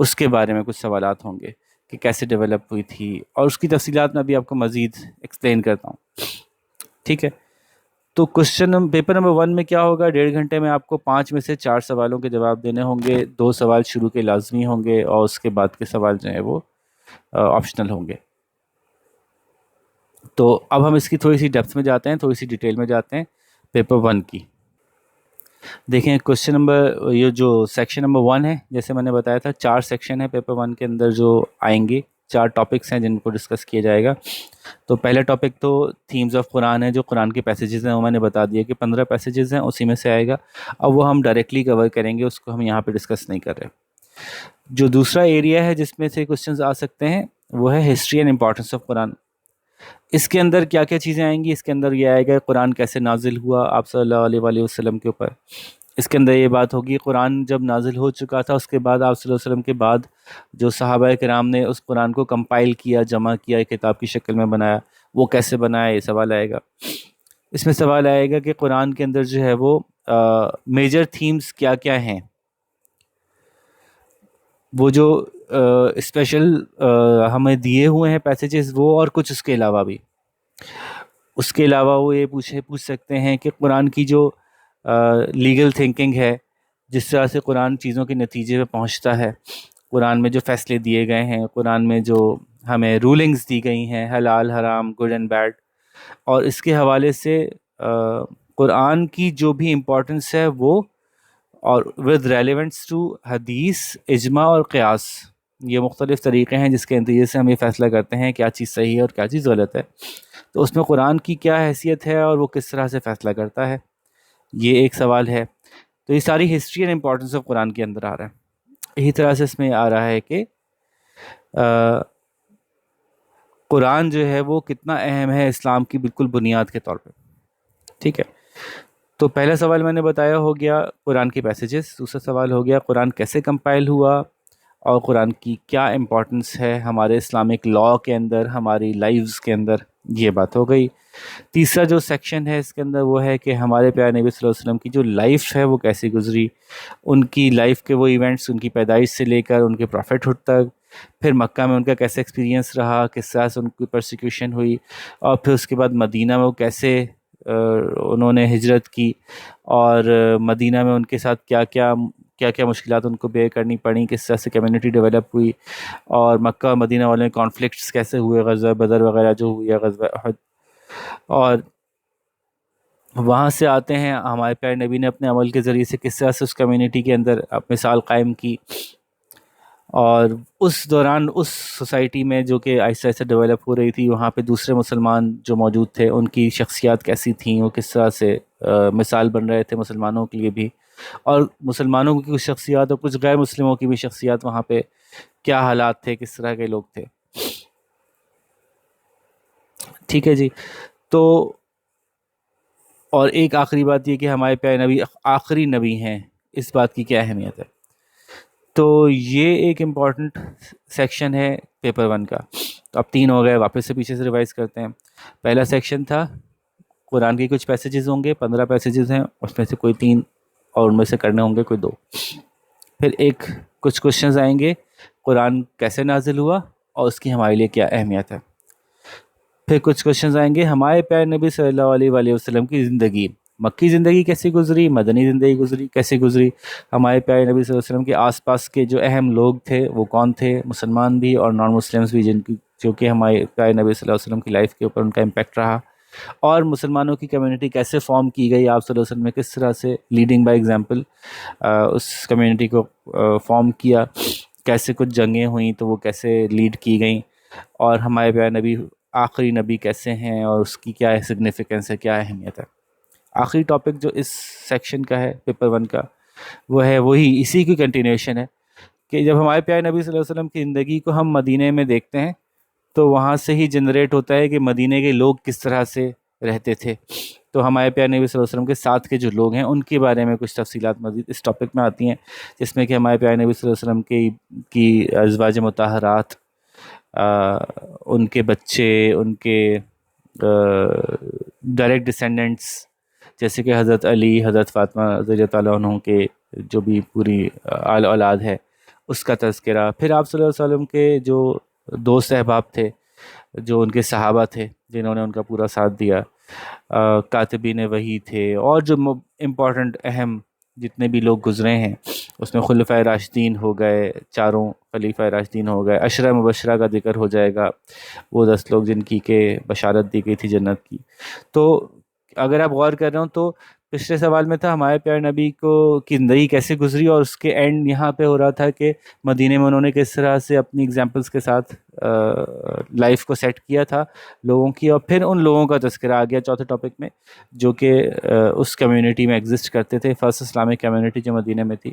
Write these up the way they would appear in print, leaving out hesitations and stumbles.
اس کے بارے میں کچھ سوالات ہوں گے کہ کیسے ڈیولپ ہوئی تھی، اور اس کی تفصیلات میں بھی آپ کو مزید ایکسپلین کرتا ہوں. ٹھیک ہے. تو پیپر نمبر 1 میں کیا ہوگا، 1.5 گھنٹے میں آپ کو 5 میں سے 4 سوالوں کے جواب دینے ہوں گے. 2 سوال شروع کے لازمی ہوں گے اور اس کے بعد کے سوال جو ہیں وہ آپشنل ہوں گے. تو اب ہم اس کی تھوڑی سی ڈیپتھ میں جاتے ہیں، تھوڑی سی ڈیٹیل میں جاتے ہیں پیپر 1 کی. دیکھیں کوشچن نمبر، یہ جو سیکشن نمبر 1 ہے، جیسے میں نے بتایا تھا 4 سیکشن ہیں پیپر 1 کے اندر جو آئیں گے، 4 ٹاپکس ہیں جن کو ڈسکس کیا جائے گا. تو پہلا ٹاپک تو تھیمز آف قرآن ہے، جو قرآن کے پیسیجز ہیں وہ میں نے بتا دیا کہ 15 پیسیجز ہیں، اسی میں سے آئے گا. اب وہ ہم ڈائریکٹلی کور کریں گے، اس کو ہم یہاں پہ ڈسکس نہیں کر رہے. جو دوسرا ایریا ہے جس میں سے کوشچنز آ سکتے ہیں وہ ہے ہسٹری اینڈ امپورٹنس آف قرآن. اس کے اندر کیا کیا چیزیں آئیں گی، اس کے اندر یہ آئے گا قرآن کیسے نازل ہوا آپ صلی اللہ علیہ وآلہ وسلم کے اوپر. اس کے اندر یہ بات ہوگی قرآن جب نازل ہو چکا تھا، اس کے بعد آپ صلی اللہ علیہ وسلم کے بعد جو صحابہ کرام نے اس قرآن کو کمپائل کیا، جمع کیا، ایک کتاب کی شکل میں بنایا، وہ کیسے بنایا، یہ سوال آئے گا. اس میں سوال آئے گا کہ قرآن کے اندر جو ہے وہ میجر تھیمز کیا کیا ہیں، وہ جو اسپیشل ہمیں دیے ہوئے ہیں پیسیجز وہ، اور کچھ اس کے علاوہ بھی. اس کے علاوہ وہ یہ پوچھ سکتے ہیں کہ قرآن کی جو لیگل تھنکنگ ہے، جس طرح سے قرآن چیزوں کے نتیجے پہ پہنچتا ہے، قرآن میں جو فیصلے دیے گئے ہیں، قرآن میں جو ہمیں رولنگز دی گئی ہیں، حلال حرام، گڈ اینڈ بیڈ، اور اس کے حوالے سے قرآن کی جو بھی امپورٹنس ہے وہ، اور ود ریلیونٹس ٹو حدیث، اجماع اور قیاس. یہ مختلف طریقے ہیں جس کے نتیجے سے ہم یہ فیصلہ کرتے ہیں کیا چیز صحیح ہے اور کیا چیز غلط ہے. تو اس میں قرآن کی کیا حیثیت ہے اور وہ کس طرح سے فیصلہ کرتا ہے، یہ ایک سوال ہے. تو یہ ساری ہسٹری اینڈ امپورٹنس آف قرآن کے اندر آ رہا ہے. اسی طرح سے اس میں آ رہا ہے کہ قرآن جو ہے وہ کتنا اہم ہے اسلام کی بالکل بنیاد کے طور پہ. ٹھیک ہے. تو پہلا سوال میں نے بتایا ہو گیا قرآن کے پیسیجز. دوسرا سوال ہو گیا قرآن کیسے کمپائل ہوا اور قرآن کی کیا امپورٹنس ہے ہمارے اسلامک لاء کے اندر، ہماری لائفز کے اندر، یہ بات ہو گئی. تیسرا جو سیکشن ہے اس کے اندر وہ ہے کہ ہمارے پیارے نبی صلی اللہ علیہ وسلم کی جو لائف ہے وہ کیسی گزری، ان کی لائف کے وہ ایونٹس، ان کی پیدائش سے لے کر ان کے پروفٹ ہوڈ تک، پھر مکہ میں ان کا کیسے ایکسپیرینس رہا، کس طرح سے ان کی پرسیکیوشن ہوئی، اور پھر اس کے بعد مدینہ میں وہ کیسے انہوں نے ہجرت کی، اور مدینہ میں ان کے ساتھ کیا کیا مشکلات ان کو بیئر کرنی پڑیں، کس طرح سے کمیونٹی ڈیولپ ہوئی، اور مکہ اور مدینہ والے کانفلکٹس کیسے ہوئے، غزوہ بدر وغیرہ جو ہوئی ہے، غزوہ احد. اور وہاں سے آتے ہیں ہمارے پیارے نبی نے اپنے عمل کے ذریعے سے کس طرح سے اس کمیونٹی کے اندر مثال قائم کی، اور اس دوران اس سوسائٹی میں جو کہ آہستہ آہستہ ڈیولپ ہو رہی تھی، وہاں پہ دوسرے مسلمان جو موجود تھے ان کی شخصیات کیسی تھیں، وہ کس طرح سے مثال بن رہے تھے مسلمانوں کے لیے بھی، اور مسلمانوں کی کچھ شخصیات اور کچھ غیر مسلموں کی بھی شخصیات وہاں پہ کیا حالات تھے، کس طرح کے لوگ تھے. ٹھیک ہے جی. تو اور ایک آخری بات یہ کہ ہمارے پیارے نبی آخری نبی ہیں، اس بات کی کیا اہمیت ہے. تو یہ ایک امپورٹنٹ سیکشن ہے پیپر 1 کا. تو اب 3 ہو گئے، واپس سے پیچھے سے ریوائز کرتے ہیں. پہلا سیکشن تھا قرآن کے کچھ پیسیجز ہوں گے، 15 پیسیجز ہیں، اس میں سے کوئی 3 اور ان میں سے کرنے ہوں گے کوئی 2. پھر کچھ کوشچنز آئیں گے قرآن کیسے نازل ہوا اور اس کی ہمارے لیے کیا اہمیت ہے. پھر کچھ کوشچنز آئیں گے ہمارے پیارے نبی صلی اللہ علیہ وآلہ وسلم کی زندگی، مکی زندگی کیسی گزری، مدنی زندگی کیسی گزری، ہمارے پیارے نبی صلی اللہ علیہ وسلم کے آس پاس کے جو اہم لوگ تھے وہ کون تھے، مسلمان بھی اور نان مسلمس بھی، جو کہ ہمارے پیارے نبی صلی اللہ علیہ وسلم کی لائف کے اوپر ان کا امپیکٹ رہا، اور مسلمانوں کی کمیونٹی کیسے فارم کی گئی، آپ صلی اللہ علیہ وسلم نے کس طرح سے لیڈنگ بائی ایگزامپل اس کمیونٹی کو فارم کیا، کیسے کچھ جنگیں ہوئیں تو وہ کیسے لیڈ کی گئیں، اور ہمارے پیارے نبی آخری نبی کیسے ہیں اور اس کی کیا سگنیفیکنس ہے، کیا اہمیت ہے. آخری ٹاپک جو اس سیکشن کا ہے پیپر 1 کا وہ ہے وہی اسی کی کنٹینیوشن ہے کہ جب ہمارے پیارے نبی صلی اللہ علیہ وسلم کی زندگی کو ہم مدینہ میں دیکھتے ہیں تو وہاں سے ہی جنریٹ ہوتا ہے کہ مدینہ کے لوگ کس طرح سے رہتے تھے. تو ہمارے پیارے نبی صلی اللہ علیہ وسلم کے ساتھ کے جو لوگ ہیں ان کے بارے میں کچھ تفصیلات مزید اس ٹاپک میں آتی ہیں، جس میں کہ ہمارے پیارے نبی صلی اللہ علیہ وسلم کی ازواج مطہرات، ان کے بچے، ان کے ڈائریکٹ ڈسینڈنٹس جیسے کہ حضرت علی، حضرت فاطمہ رضی اللہ تعالیٰ عنہ کے جو بھی پوری آل اولاد ہے، اس کا تذکرہ. پھر آپ صلی اللہ علیہ وسلم کے جو دوست احباب تھے، جو ان کے صحابہ تھے جنہوں نے ان کا پورا ساتھ دیا، کاتبین وحی تھے، اور جو امپورٹنٹ اہم جتنے بھی لوگ گزرے ہیں اس میں خلفائے راشدین ہو گئے، چاروں خلیفہ راشدین ہو گئے، عشرہ مبشرہ کا ذکر ہو جائے گا، وہ 10 لوگ جن کی کہ بشارت دی گئی تھی جنت کی. تو اگر آپ غور کر رہے ہو تو پچھلے سوال میں تھا ہمارے پیارے نبی کو کی زندگی کیسے گزری، اور اس کے اینڈ یہاں پہ ہو رہا تھا کہ مدینے میں انہوں نے کس طرح سے اپنی اگزامپلس کے ساتھ لائف کو سیٹ کیا تھا لوگوں کی. اور پھر ان لوگوں کا تذکرہ آ گیا چوتھے ٹاپک میں، جو کہ اس کمیونٹی میں ایگزسٹ کرتے تھے، فرسٹ اسلامک کمیونٹی جو مدینے میں تھی.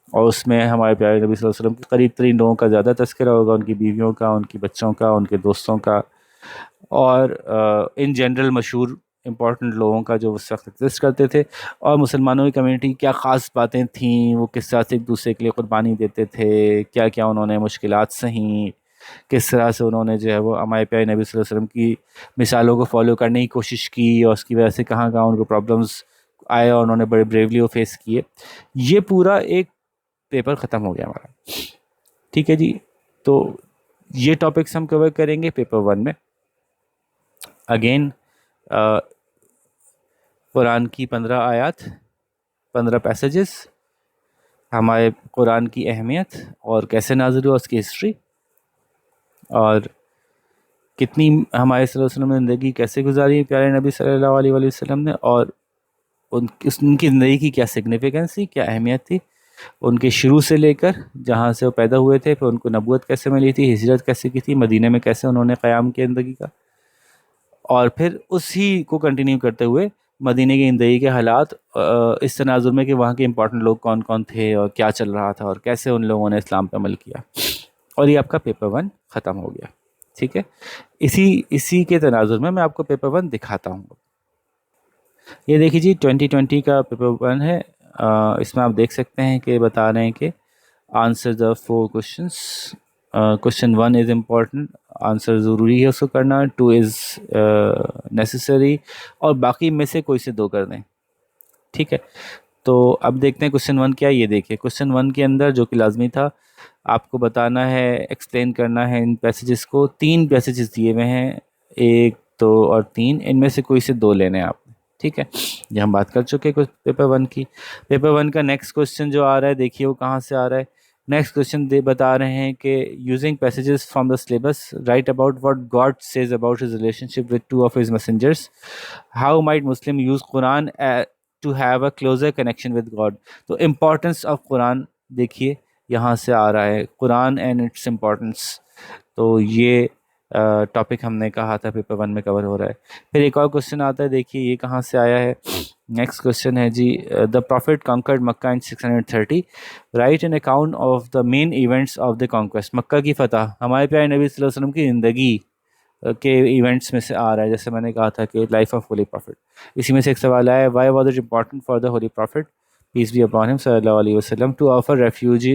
اور اس میں ہمارے پیارے نبی صلی اللہ علیہ وسلم کے قریب ترین لوگوں کا زیادہ تذکرہ ہوگا، ان کی بیویوں کا، ان کی بچوں کا، ان کے دوستوں کا، اور ان جنرل مشہور امپورٹنٹ لوگوں کا جو اس وقت ایگزسٹ کرتے تھے. اور مسلمانوں کی کمیونٹی کی کیا خاص باتیں تھیں، وہ کس طرح سے ایک دوسرے کے لیے قربانی دیتے تھے، کیا کیا انہوں نے مشکلات سہیں، کس طرح سے انہوں نے جو ہے وہ ہمارے پیارے نبی صلی اللہ علیہ وسلم کی مثالوں کو فالو کرنے کی کوشش کی، اور اس کی وجہ سے کہاں کہاں ان کو پرابلمس آئے اور انہوں نے بڑے بریولی وہ فیس کیے. یہ پورا ایک پیپر ختم ہو گیا ہمارا. ٹھیک ہے جی. تو یہ ٹاپکس ہم کور کریں گے پیپر 1 میں. اگین قرآن کی 15 آیات، 15 پیسیجز، ہمارے قرآن کی اہمیت اور کیسے نازل ہوا، اس کی ہسٹری، اور کتنی ہمارے صلی اللہ علیہ وسلم نے زندگی کیسے گزاری پیارے نبی صلی اللہ علیہ وسلم نے، اور ان کی زندگی کی کیا سگنیفیکنس تھی، کیا اہمیت تھی ان کے شروع سے لے کر جہاں سے وہ پیدا ہوئے تھے، پھر ان کو نبوت کیسے ملی تھی، ہجرت کیسے کی تھی، مدینہ میں کیسے انہوں نے قیام کیا زندگی کا، اور پھر اسی کو کنٹینیو کرتے ہوئے مدینہ کی زندگی کے حالات اس تناظر میں کہ وہاں کے امپورٹنٹ لوگ کون کون تھے اور کیا چل رہا تھا اور کیسے ان لوگوں نے اسلام پہ عمل کیا. اور یہ آپ کا پیپر 1 ختم ہو گیا. ٹھیک ہے. اسی کے تناظر میں آپ کو پیپر 1 دکھاتا ہوں. یہ دیکھیے جی 2020 کا پیپر 1 ہے. اس میں آپ دیکھ سکتے ہیں کہ بتا رہے ہیں کہ answer the 4 questions. Question 1 is important, answer ضروری ہے اس کو کرنا، 2 از نیسیسری، اور باقی میں سے کوئی سے 2 کر دیں. ٹھیک ہے. تو اب دیکھتے ہیں کوشچن 1 کیا ہے. یہ دیکھیں کوشچن 1 کے اندر جو کہ لازمی تھا آپ کو بتانا ہے، ایکسپلین کرنا ہے ان پیسیجز کو. 3 پیسیجز دیے ہوئے ہیں، 1 2 اور 3، ان میں سے کوئی سے 2 لینے ہیں آپ نے. ٹھیک ہے. یہ ہم بات کر چکے پیپر 1 کی. پیپر 1 کا نیکسٹ کوشچن جو آ رہا ہے دیکھیے وہ کہاں سے آ رہا ہے. نیکسٹ کوشچن بتا رہے ہیں کہ using passages from the syllabus right about what God says about his relationship with 2 of his messengers, how might Muslim use Quran to have a closer connection with God. تو importance of Quran دیکھیے یہاں سے آ رہا ہے، قرآن and its importance. تو یہ topic ہم نے کہا تھا پیپر 1 میں کور ہو رہا ہے. پھر ایک اور کوشچن آتا ہے، دیکھیے یہ کہاں سے آیا ہے. نیکسٹ کوشچن ہے جی the prophet conquered Mecca in 630، write an account of the main events of the conquest. Mecca کی فتح ہمارے پیارے نبی صلی اللہ علیہ وسلم کی زندگی کے ایونٹس میں سے آ رہا ہے. جیسے میں نے کہا تھا کہ لائف آف ہولی پروفٹ، اسی میں سے ایک سوال آیا ہے، why was it important for the holy prophet peace be upon him صلی اللہ علیہ وسلم to offer refuge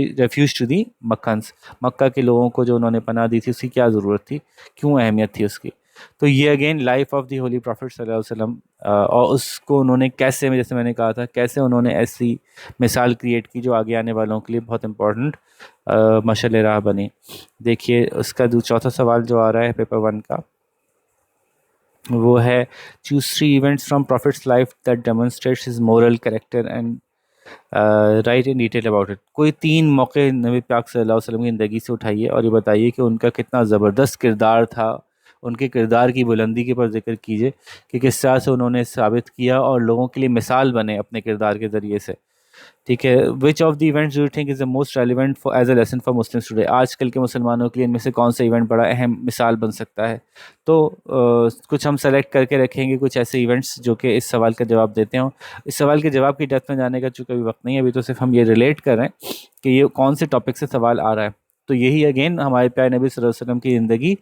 to the Meccans. Mecca کے لوگوں کو جو انہوں نے پناہ دی تھی اس کی کیا ضرورت تھی، کیوں اہمیت تھی اس کی. تو یہ again life of the holy prophet صلی اللہ علیہ وسلم، اور اس کو انہوں نے کیسے، جیسے میں نے کہا تھا، کیسے انہوں نے ایسی مثال کریٹ کی جو آگے آنے والوں کے لیے بہت امپورٹنٹ مشعل راہ بنی. دیکھیے اس کا چوتھا سوال جو آ رہا ہے پیپر 1 کا وہ ہے choose 3 events from prophet's life that demonstrates his moral character and write in detail about it. کوئی 3 موقع نبی پاک صلی اللہ علیہ وسلم کی زندگی سے اٹھائیے اور یہ بتائیے کہ ان کا کتنا زبردست کردار تھا، ان کے کردار کی بلندی کے پر ذکر کیجئے کہ کس طرح سے انہوں نے ثابت کیا اور لوگوں کے لیے مثال بنے اپنے کردار کے ذریعے سے. ٹھیک ہے. Which of the events do you think is the most relevant far as a lesson for Muslims today. آج کل کے مسلمانوں کے لیے ان میں سے کون سا ایونٹ بڑا اہم مثال بن سکتا ہے. تو کچھ ہم سلیکٹ کر کے رکھیں گے کچھ ایسے ایونٹس جو کہ اس سوال کا جواب دیتے ہوں. اس سوال کے جواب کی ڈیپتھ میں جانے کا چونکہ ابھی وقت نہیں ہے، ابھی تو صرف ہم یہ ریلیٹ کر رہے ہیں کہ یہ کون سے ٹاپک سے سوال آ رہا ہے. تو یہی اگین ہمارے پیارے نبی صلی اللہ علیہ وسلم کی زندگی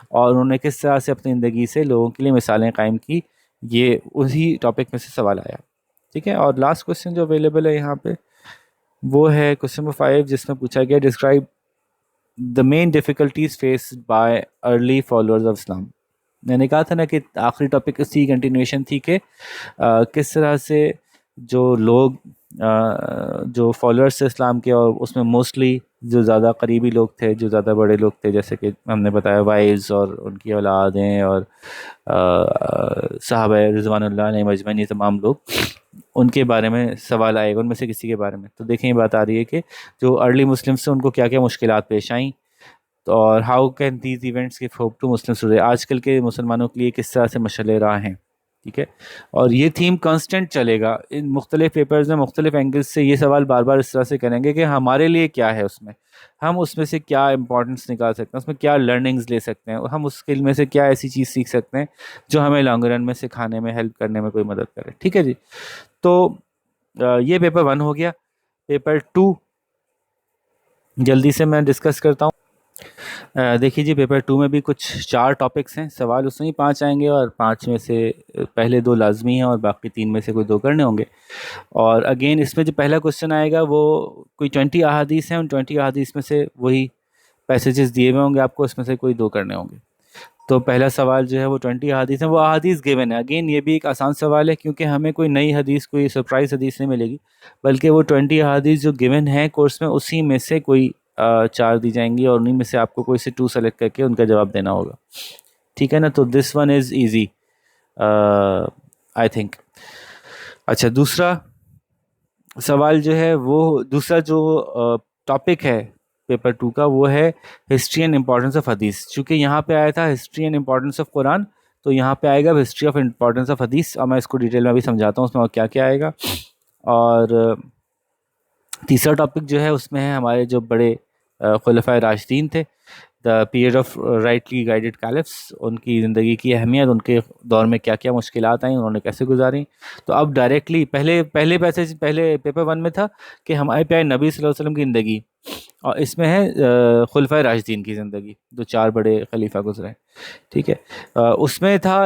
اور انہوں نے کس طرح سے اپنی زندگی سے لوگوں کے لیے مثالیں قائم کی، یہ اسی ٹاپک میں سے سوال آیا. ٹھیک ہے. اور لاسٹ کوشچن جو اویلیبل ہے یہاں پہ وہ ہے کوشچن نمبر 5 جس میں پوچھا گیا describe the main difficulties faced by early followers of Islam. میں نے کہا تھا نا کہ آخری ٹاپک اس کی کنٹینیوشن تھی کہ کس طرح سے جو لوگ جو فالوورس تھے اسلام کے، اور اس میں موسٹلی جو زیادہ قریبی لوگ تھے، جو زیادہ بڑے لوگ تھے، جیسے کہ ہم نے بتایا وائز اور ان کی اولادیں اور صحابہ رضوان اللہ علیہ مجمعین، یہ تمام لوگ، ان کے بارے میں سوال آئے گا، ان میں سے کسی کے بارے میں. تو دیکھیں یہ بات آ رہی ہے کہ جو ارلی مسلمس تھے ان کو کیا کیا مشکلات پیش آئیں، اور how can these events give hope to Muslims today, آج کل کے مسلمانوں کے لیے کس طرح سے مشعل راہ ہیں. ٹھیک ہے، اور یہ تھیم کانسٹنٹ چلے گا ان مختلف پیپرز میں، مختلف اینگلز سے یہ سوال بار بار اس طرح سے کریں گے کہ ہمارے لیے کیا ہے اس میں، ہم اس میں سے کیا امپورٹنس نکال سکتے ہیں، اس میں کیا لرننگز لے سکتے ہیں، ہم اس اسکل میں سے کیا ایسی چیز سیکھ سکتے ہیں جو ہمیں لانگ رن میں سکھانے میں، ہیلپ کرنے میں کوئی مدد کرے. ٹھیک ہے جی. تو یہ پیپر 1 ہو گیا. پیپر 2 جلدی سے میں ڈسکس کرتا ہوں. دیکھیے جی، پیپر 2 میں بھی کچھ 4 ٹاپکس ہیں، سوال اس میں ہی 5 آئیں گے، اور 5 میں سے پہلے 2 لازمی ہیں اور باقی 3 میں سے کوئی 2 کرنے ہوں گے. اور اگین اس میں جو پہلا کوشچن آئے گا وہ کوئی 20 احادیث ہیں، ان 20 احادیث میں سے وہی پیسیجز دیے ہوئے ہوں گے آپ کو، اس میں سے کوئی 2 کرنے ہوں گے. تو پہلا سوال جو ہے وہ 20 احادیث ہیں، وہ احادیث گیون ہے. اگین یہ بھی ایک آسان سوال ہے، کیونکہ ہمیں کوئی نئی حدیث، کوئی سرپرائز حدیث نہیں ملے گی، بلکہ وہ 20 احادیث جو گیون ہیں کورس میں، اسی میں سے کوئی 4 دی جائیں گی، اور انہیں میں سے آپ کو کوئی سے 2 سلیکٹ کر کے ان کا جواب دینا ہوگا. ٹھیک ہے نا. تو this one is easy I think. اچھا، دوسرا سوال جو ہے وہ، دوسرا جو ٹاپک ہے پیپر 2 کا، وہ ہے ہسٹری اینڈ امپورٹنس آف حدیث. چونکہ یہاں پہ آیا تھا ہسٹری اینڈ امپورٹنس آف قرآن، تو یہاں پہ آئے گا ہسٹری آف امپورٹنس آف حدیث، اور میں اس کو ڈیٹیل میں بھی سمجھاتا ہوں اس میں اور کیا کیا آئے گا. اور تیسرا ٹاپک جو ہے اس میں ہے ہمارے جو بڑے خلفائے راشدین تھے، the period of rightly guided caliphs, ان کی زندگی کی اہمیت، ان کے دور میں کیا کیا مشکلات آئیں، انہوں نے کیسے گزاریں. تو اب ڈائریکٹلی پہلے پیپر 1 میں تھا کہ ہمارے پیارے نبی صلی اللہ علیہ وسلم کی زندگی، اور اس میں ہے خلفائے راشدین کی زندگی، جو 4 بڑے خلیفہ گزرے. ٹھیک ہے. اس میں تھا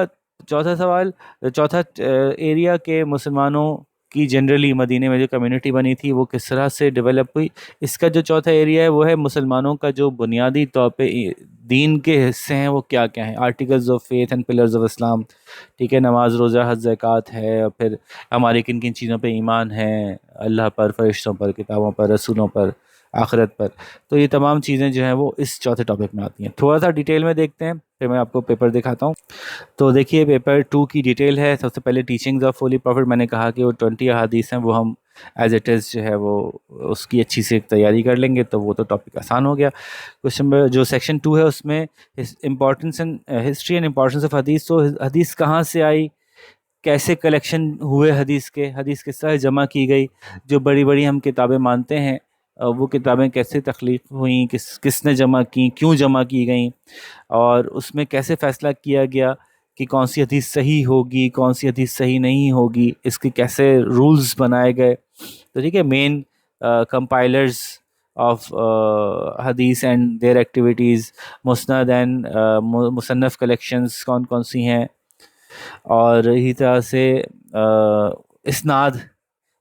چوتھا سوال، چوتھا ایریا کے مسلمانوں کی جنرلی مدینے میں جو کمیونٹی بنی تھی وہ کس طرح سے ڈیولپ ہوئی. اس کا جو چوتھا ایریا ہے وہ ہے مسلمانوں کا جو بنیادی طور پہ دین کے حصے ہیں وہ کیا کیا ہیں، articles of faith and pillars of Islam. ٹھیک ہے، نماز، روزہ، حج، زکوٰۃ ہے، اور پھر ہمارے کن کن چیزوں پہ ایمان ہے، اللہ پر، فرشتوں پر، کتابوں پر، رسولوں پر، آخرت پر. تو یہ تمام چیزیں جو ہیں وہ اس چوتھے ٹاپک میں آتی ہیں. تھوڑا سا ڈیٹیل میں دیکھتے ہیں، پھر میں آپ کو پیپر دکھاتا ہوں. تو دیکھیے پیپر 2 کی ڈیٹیل ہے. سب سے پہلے ٹیچنگز آف ہولی پروفٹ، میں نے کہا کہ وہ 20 احادیث ہیں، وہ ہم ایز اٹ از جو ہے وہ اس کی اچھی سے تیاری کر لیں گے، تو وہ تو ٹاپک آسان ہو گیا. کوشچن نمبر جو سیکشن 2 ہے اس میں importance and history and importance of حدیث. تو حدیث کہاں سے آئی، کیسے کلیکشن ہوئے حدیث کے، حدیث کس طرح جمع کی گئی، جو بڑی بڑی ہم کتابیں مانتے ہیں وہ کتابیں کیسے تخلیق ہوئیں، کس نے جمع کیں، کیوں جمع کی گئیں، اور اس میں کیسے فیصلہ کیا گیا کہ کون سی حدیث صحیح ہوگی، کون سی حدیث صحیح نہیں ہوگی، اس کے کیسے رولز بنائے گئے. تو ٹھیک ہے، مین کمپائلرز آف حدیث اینڈ دیئر ایکٹیویٹیز، مسند اینڈ مصنف کلیکشنز کون کون سی ہیں، اور اسی طرح سے اسناد،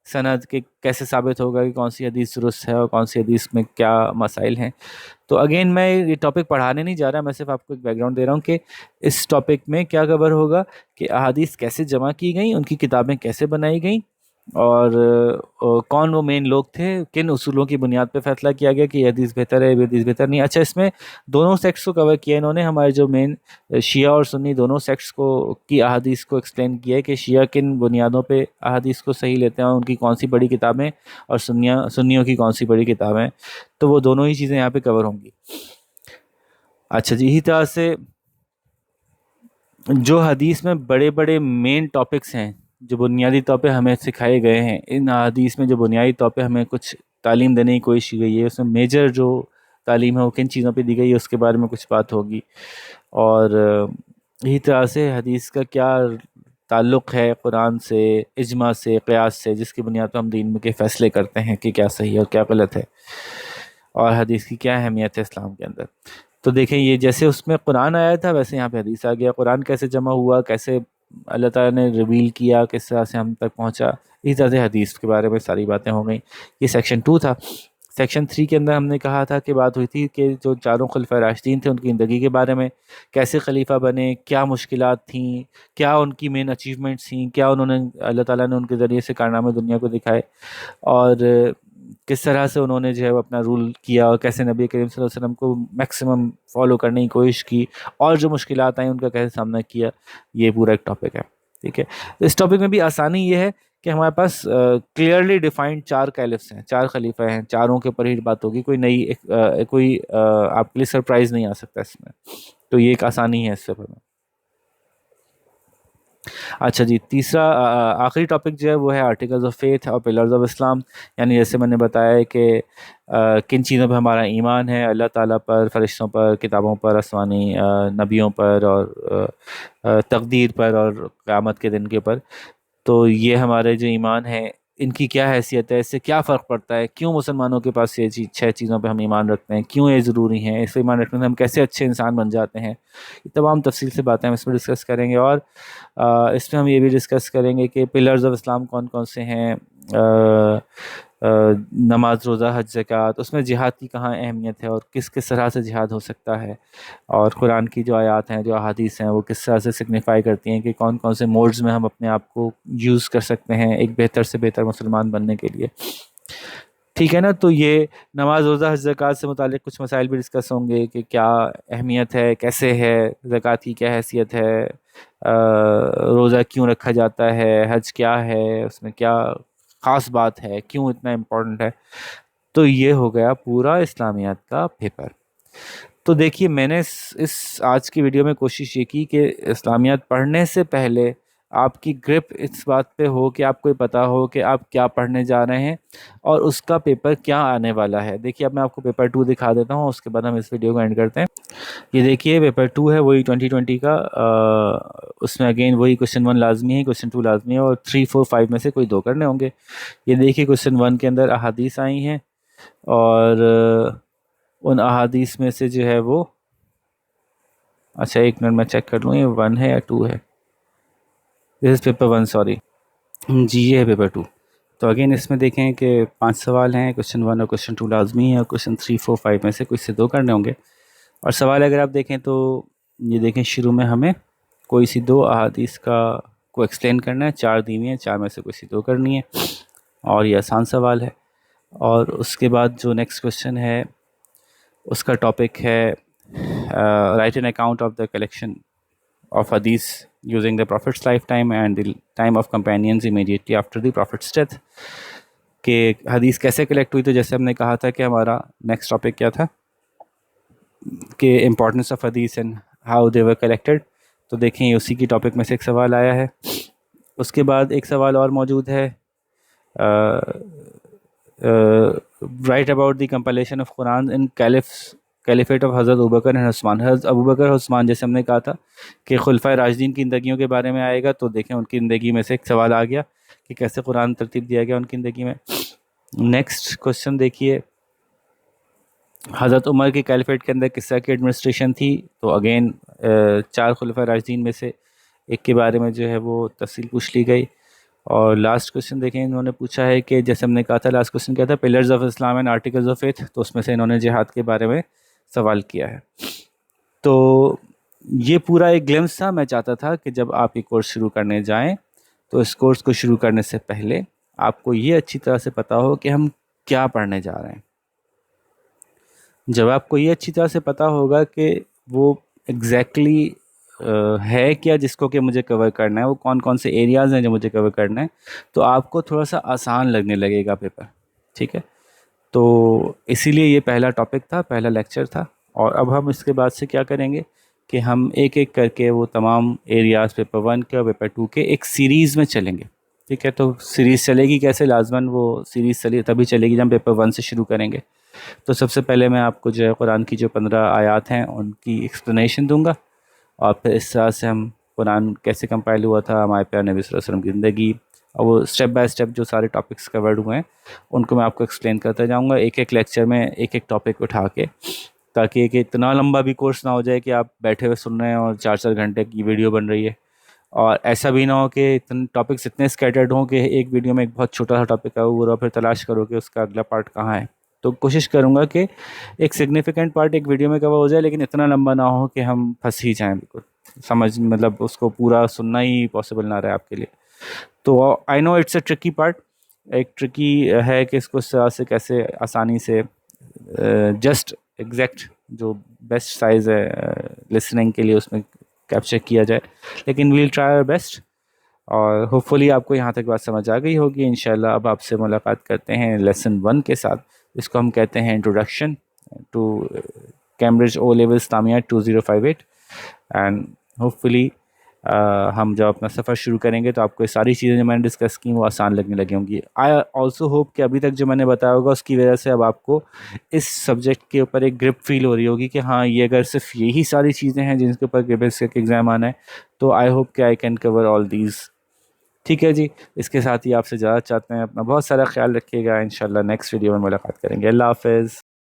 سند کے کیسے ثابت ہوگا کہ کون سی حدیث درست ہے اور کون سی حدیث میں کیا مسائل ہیں. تو اگین میں یہ ٹاپک پڑھانے نہیں جا رہا، میں صرف آپ کو ایک بیک گراؤنڈ دے رہا ہوں کہ اس ٹاپک میں کیا کور ہوگا کہ احادیث کیسے جمع کی گئیں، ان کی کتابیں کیسے بنائی گئیں، اور کون وہ مین لوگ تھے، کن اصولوں کی بنیاد پہ فیصلہ کیا گیا کہ یہ حدیث بہتر ہے، یہ حدیث بہتر نہیں. اچھا، اس میں دونوں سیکٹس کو کور کیا انہوں نے، ہمارے جو مین شیعہ اور سنی دونوں سیکٹس کو کی احادیث کو ایکسپلین کیا ہے کہ شیعہ کن بنیادوں پہ احادیث کو صحیح لیتے ہیں، ان کی کون سی بڑی کتابیں، اور سنیوں کی کون سی بڑی کتابیں. تو وہ دونوں ہی چیزیں یہاں پہ کور ہوں گی. اچھا جی، اسی طرح سے جو حدیث میں بڑے بڑے مین ٹاپکس ہیں جو بنیادی طور پہ ہمیں سکھائے گئے ہیں، ان حدیث میں جو بنیادی طور پہ ہمیں کچھ تعلیم دینے کی کوشش کی گئی ہے، اس میں میجر جو تعلیم ہے وہ کن چیزوں پہ دی گئی ہے اس کے بارے میں کچھ بات ہوگی. اور اسی طرح سے حدیث کا کیا تعلق ہے قرآن سے، اجماع سے، قیاس سے، جس کی بنیاد پہ ہم دین میں کے فیصلے کرتے ہیں کہ کیا صحیح ہے اور کیا غلط ہے، اور حدیث کی کیا اہمیت ہے اسلام کے اندر. تو دیکھیں یہ جیسے اس میں قرآن آیا تھا ویسے یہاں پہ حدیث آ گیا. قرآن کیسے جمع ہوا، کیسے اللہ تعالیٰ نے ریویل کیا، کس طرح سے ہم تک پہنچا، اس طرح سے حدیث کے بارے میں ساری باتیں ہو گئیں. یہ سیکشن 2 تھا. سیکشن 3 کے اندر ہم نے کہا تھا کہ بات ہوئی تھی کہ جو چاروں خلفۂ راشدین تھے ان کی زندگی کے بارے میں، کیسے خلیفہ بنے، کیا مشکلات تھیں، کیا ان کی مین اچیومنٹس تھیں، کیا انہوں نے اللہ تعالیٰ نے ان کے ذریعے سے کارنامے دنیا کو دکھائے، اور کس طرح سے انہوں نے جو ہے وہ اپنا رول کیا، اور کیسے نبی کریم صلی اللہ علیہ وسلم کو میکسیمم فالو کرنے کی کوشش کی، اور جو مشکلات آئیں ان کا کیسے سامنا کیا. یہ پورا ایک ٹاپک ہے. ٹھیک ہے. اس ٹاپک میں بھی آسانی یہ ہے کہ ہمارے پاس کلیئرلی ڈیفائنڈ 4 کیلفس ہیں، 4 خلیفہ ہیں، چاروں کے اوپر ہی بات ہوگی، کوئی نئی کوئی آپ کے لیے سرپرائز نہیں آ سکتا اس میں. تو یہ ایک آسانی ہے اس سے. اچھا جی، تیسرا آخری ٹاپک جو ہے وہ ہے آرٹیکلز آف فیتھ اور پلرز آف اسلام. یعنی جیسے میں نے بتایا ہے کہ کن چیزوں پہ ہمارا ایمان ہے، اللہ تعالیٰ پر، فرشتوں پر، کتابوں پر، آسمانی نبیوں پر، اور تقدیر پر، اور قیامت کے دن کے پر. تو یہ ہمارے جو ایمان ہے ان کی کیا حیثیت ہے، اس سے کیا فرق پڑتا ہے، کیوں مسلمانوں کے پاس یہ 6 چیزوں پہ ہم ایمان رکھتے ہیں، کیوں یہ ضروری ہیں، اس پہ ایمان رکھنے سے ہم کیسے اچھے انسان بن جاتے ہیں. یہ تمام تفصیل سے باتیں ہم اس میں ڈسکس کریں گے. اور اس میں ہم یہ بھی ڈسکس کریں گے کہ پلرز آف اسلام کون کون سے ہیں، نماز، روزہ، حج، زکوٰۃ، اس میں جہاد کی کہاں اہمیت ہے، اور کس کس طرح سے جہاد ہو سکتا ہے، اور قرآن کی جو آیات ہیں، جو احادیث ہیں، وہ کس طرح سے سگنیفائی کرتی ہیں کہ کون کون سے موڈز میں ہم اپنے آپ کو یوز کر سکتے ہیں ایک بہتر سے بہتر مسلمان بننے کے لیے. ٹھیک ہے نا. تو یہ نماز، روزہ، حج، زکوٰۃ سے متعلق کچھ مسائل بھی ڈسکس ہوں گے کہ کیا اہمیت ہے، کیسے ہے، زکوٰۃ کی کیا حیثیت ہے، روزہ کیوں رکھا جاتا ہے، حج کیا ہے، اس میں کیا خاص بات ہے، کیوں اتنا امپورٹنٹ ہے. تو یہ ہو گیا پورا اسلامیات کا پیپر. تو دیکھیے، میں نے اس آج کی ویڈیو میں کوشش یہ کی کہ اسلامیات پڑھنے سے پہلے آپ کی گرپ اس بات پہ ہو کہ آپ کو پتہ ہو کہ آپ کیا پڑھنے جا رہے ہیں اور اس کا پیپر کیا آنے والا ہے. دیکھیے، اب میں آپ کو پیپر 2 دکھا دیتا ہوں، اس کے بعد ہم اس ویڈیو کو اینڈ کرتے ہیں. یہ دیکھیے پیپر 2 ہے، وہی 2020 کا. اس میں اگین وہی کوشچن 1 لازمی ہے، کوشچن 2 لازمی ہے، اور 3 4 5 میں سے کوئی 2 کرنے ہوں گے. یہ دیکھیے کوشچن 1 کے اندر احادیث آئی ہیں، اور ان احادیث میں سے جو ہے وہ، اچھا ایک منٹ میں چیک کر لوں یہ 1 ہے یا 2 ہے. دس از پیپر 1، سوری جی، یہ ہے پیپر 2. تو اگین اس میں دیکھیں کہ 5 سوال ہیں، کوشچن 1 اور کوشچن 2 لازمی ہے، اور کوشچن 3 4 5 میں سے کوئی سے 2 کرنے ہوں گے. اور سوال اگر آپ دیکھیں تو یہ دیکھیں، شروع میں ہمیں کوئی سی 2 احادیث کو ایکسپلین کرنا ہے. 4 دی ہوئی ہیں، 4 میں سے کوئی سی 2 کرنی ہے، اور یہ آسان سوال ہے. اور اس کے بعد جو نیکسٹ کوشچن ہے اس کا ٹاپک ہے write an account of the collection of حدیث using the prophet's lifetime and the time of companions immediately after the prophet's death. کہ حدیث کیسے کلیکٹ ہوئی. تو جیسے ہم نے کہا تھا کہ ہمارا نیکسٹ ٹاپک کیا تھا کہ امپورٹنس آف حدیث and how they were collected. تو دیکھیں یہ اسی کی ٹاپک میں سے ایک سوال آیا ہے. اس کے بعد ایک سوال اور موجود ہے، right about the completion of Quran in caliphate of حضرت ابوبکر اینڈ عثمان. حضرت ابوبکر اور عثمان، جیسے ہم نے کہا تھا کہ خلفۂ راشدین کی زندگیوں کے بارے میں آئے گا. تو دیکھیں ان کی زندگی میں سے ایک سوال آ گیا کہ کیسے قرآن ترتیب دیا گیا ان کی زندگی میں. نیکسٹ کوشچن دیکھیے، حضرت عمر کے کیلیفیٹ کے اندر کس طرح کی ایڈمنسٹریشن تھی. تو اگین 4 خلفۂ راشدین میں سے ایک کے بارے میں جو ہے وہ تفصیل پوچھ لی گئی. اور لاسٹ کوشچن دیکھیں، انہوں نے پوچھا ہے کہ جیسے ہم نے کہا تھا لاسٹ کوشچن کیا تھا، pillars of Islam and articles of faith. تو اس میں سے انہوں نے جہاد کے بارے میں سوال کیا ہے. تو یہ پورا ایک گلمس تھا. میں چاہتا تھا کہ جب آپ یہ کورس شروع کرنے جائیں تو اس کورس کو شروع کرنے سے پہلے آپ کو یہ اچھی طرح سے پتہ ہو کہ ہم کیا پڑھنے جا رہے ہیں. جب آپ کو یہ اچھی طرح سے پتہ ہوگا کہ وہ ایگزیکٹلی ہے کیا جس کو کہ مجھے کور کرنا ہے، وہ کون کون سے ایریاز ہیں جو مجھے کور کرنا ہے، تو آپ کو تھوڑا سا آسان لگنے لگے گا پیپر. ٹھیک ہے. تو اسی لیے یہ پہلا ٹاپک تھا، پہلا لیکچر تھا. اور اب ہم اس کے بعد سے کیا کریں گے کہ ہم ایک ایک کر کے وہ تمام ایریاز پیپر 1 کے اور پیپر 2 کے ایک سیریز میں چلیں گے. ٹھیک ہے. تو سیریز چلے گی کیسے؟ لازماً وہ سیریز تبھی چلے گی جب ہم پیپر 1 سے شروع کریں گے. تو سب سے پہلے میں آپ کو جو ہے قرآن کی جو 15 آیات ہیں ان کی ایکسپلینیشن دوں گا، اور پھر اس طرح سے ہم قرآن کیسے کمپائل ہوا تھا، ہمارے پیارے نبی صلی اللہ علیہ وسلم کی زندگی، اور وہ اسٹیپ بائی اسٹیپ جو سارے ٹاپکس کورڈ ہوئے ہیں ان کو میں آپ کو ایکسپلین کرتا جاؤں گا ایک ایک لیکچر میں، ایک ایک ٹاپک اٹھا کے، تاکہ کہ اتنا لمبا بھی کورس نہ ہو جائے کہ آپ بیٹھے ہوئے سن رہے ہیں اور 4 گھنٹے کی ویڈیو بن رہی ہے. اور ایسا بھی نہ ہو کہ ٹاپکس اتنے اسکیٹرڈ ہوں کہ ایک ویڈیو میں ایک بہت چھوٹا سا ٹاپک ہے وہ پھر تلاش کرو کہ اس کا اگلا پارٹ کہاں ہے. تو کوشش کروں گا کہ ایک سگنیفیکنٹ پارٹ ایک ویڈیو میں کور ہو جائے، لیکن اتنا لمبا نہ ہو کہ ہم پھنس ہی جائیں بالکل، سمجھ مطلب اس کو پورا سننا ہی پاسبل نہ رہے آپ کے لیے. تو آئی نو اٹس اے ٹرکی پارٹ، ایک ٹرکی ہے کہ اس کو اس طرح سے کیسے آسانی سے جسٹ ایگزیکٹ جو بیسٹ سائز ہے لسننگ کے لیے اس میں کیپچر کیا جائے، لیکن ویل ٹرائی اور بیسٹ. اور ہوپ فلی آپ کو یہاں تک بات سمجھ آ گئی ہوگی انشاءاللہ. اب آپ سے ملاقات کرتے ہیں لیسن 1 کے ساتھ، اس کو ہم کہتے ہیں introduction to Cambridge O level اسلامیہ 2058. اینڈ ہوپ فلی ہم جب اپنا سفر شروع کریں گے تو آپ کو یہ ساری چیزیں جو میں نے ڈسکس کی وہ آسان لگنے لگی ہوں گی. آئی آلسو ہوپ کہ ابھی تک جو میں نے بتایا ہوگا اس کی وجہ سے اب آپ کو اس سبجیکٹ کے اوپر ایک گرپ فیل ہو رہی ہوگی کہ ہاں یہ اگر صرف یہی ساری چیزیں ہیں جن کے اوپر گریبس کا ایگزام آنا ہے تو آئی ہوپ کہ I can cover all these. ٹھیک ہے جی، اس کے ساتھ ہی آپ سے زیادہ چاہتے ہیں. اپنا بہت سارا خیال رکھیے گا، انشاءاللہ نیکسٹ ویڈیو میں ملاقات کریں گے. اللہ حافظ.